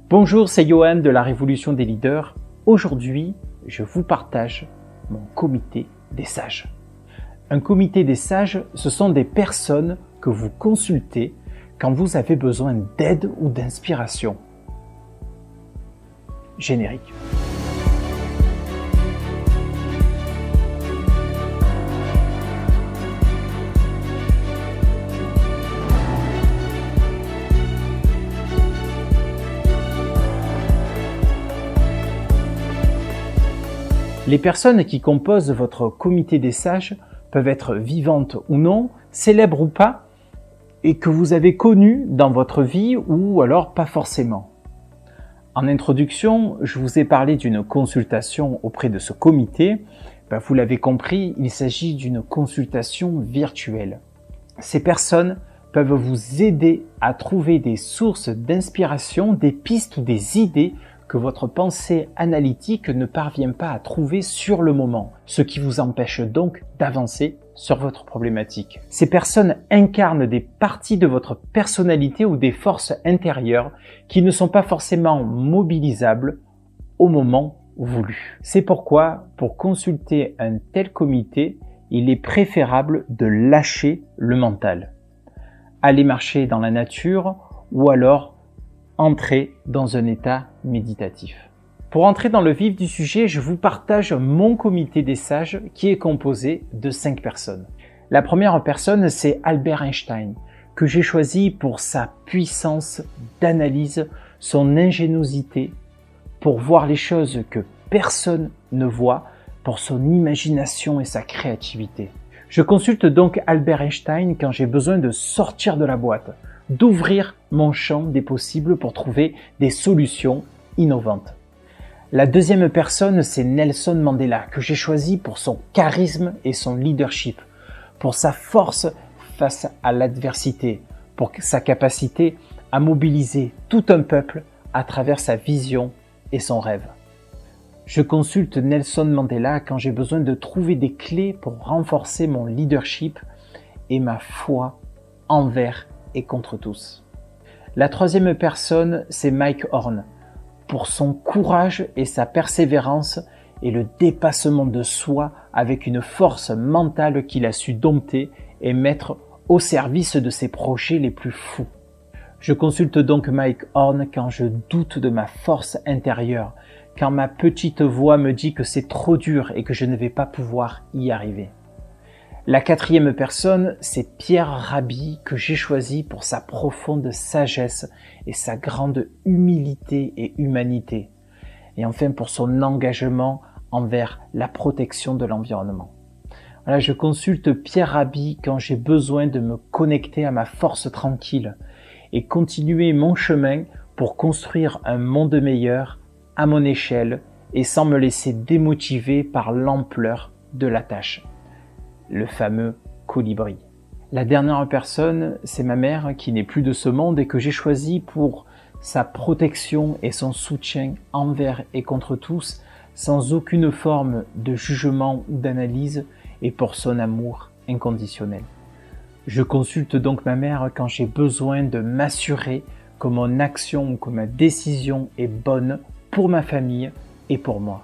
Bonjour, c'est Johan de la Révolution des leaders. Aujourd'hui, je vous partage mon comité des sages. Un comité des sages, ce sont des personnes que vous consultez quand vous avez besoin d'aide ou d'inspiration. Générique. Les personnes qui composent votre comité des sages peuvent être vivantes ou non, célèbres ou pas, et que vous avez connues dans votre vie ou alors pas forcément. En introduction, je vous ai parlé d'une consultation auprès de ce comité. Vous l'avez compris, il s'agit d'une consultation virtuelle. Ces personnes peuvent vous aider à trouver des sources d'inspiration, des pistes ou des idées que votre pensée analytique ne parvient pas à trouver sur le moment, ce qui vous empêche donc d'avancer sur votre problématique. Ces personnes incarnent des parties de votre personnalité ou des forces intérieures qui ne sont pas forcément mobilisables au moment voulu. C'est pourquoi, pour consulter un tel comité, il est préférable de lâcher le mental. Aller marcher dans la nature ou alors entrer dans un état méditatif. Pour entrer dans le vif du sujet, je vous partage mon comité des sages qui est composé de 5 personnes. La première personne, c'est Albert Einstein, que j'ai choisi pour sa puissance d'analyse, son ingéniosité, pour voir les choses que personne ne voit, pour son imagination et sa créativité. Je consulte donc Albert Einstein quand j'ai besoin de sortir de la boîte, d'ouvrir mon champ des possibles pour trouver des solutions innovantes. La deuxième personne, c'est Nelson Mandela, que j'ai choisi pour son charisme et son leadership, pour sa force face à l'adversité, pour sa capacité à mobiliser tout un peuple à travers sa vision et son rêve. Je consulte Nelson Mandela quand j'ai besoin de trouver des clés pour renforcer mon leadership et ma foi envers et contre tous. La troisième personne, c'est Mike Horn, pour son courage et sa persévérance et le dépassement de soi avec une force mentale qu'il a su dompter et mettre au service de ses projets les plus fous. Je consulte donc Mike Horn quand je doute de ma force intérieure, quand ma petite voix me dit que c'est trop dur et que je ne vais pas pouvoir y arriver. La quatrième personne, c'est Pierre Rabhi, que j'ai choisi pour sa profonde sagesse et sa grande humilité et humanité. Et enfin pour son engagement envers la protection de l'environnement. Voilà, je consulte Pierre Rabhi quand j'ai besoin de me connecter à ma force tranquille et continuer mon chemin pour construire un monde meilleur à mon échelle et sans me laisser démotiver par l'ampleur de la tâche. Le fameux colibri. La dernière personne, c'est ma mère qui n'est plus de ce monde et que j'ai choisi pour sa protection et son soutien envers et contre tous, sans aucune forme de jugement ou d'analyse et pour son amour inconditionnel. Je consulte donc ma mère quand j'ai besoin de m'assurer que mon action ou que ma décision est bonne pour ma famille et pour moi.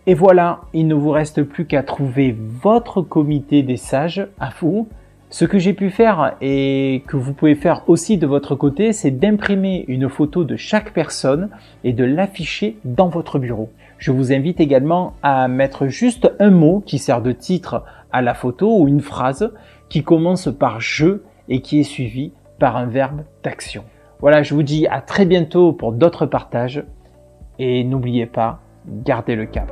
Et voilà, il ne vous reste plus qu'à trouver votre comité des sages à vous. Ce que j'ai pu faire et que vous pouvez faire aussi de votre côté, c'est d'imprimer une photo de chaque personne et de l'afficher dans votre bureau. Je vous invite également à mettre juste un mot qui sert de titre à la photo ou une phrase qui commence par « je » et qui est suivie par un verbe d'action. Voilà, je vous dis à très bientôt pour d'autres partages et n'oubliez pas, gardez le cap.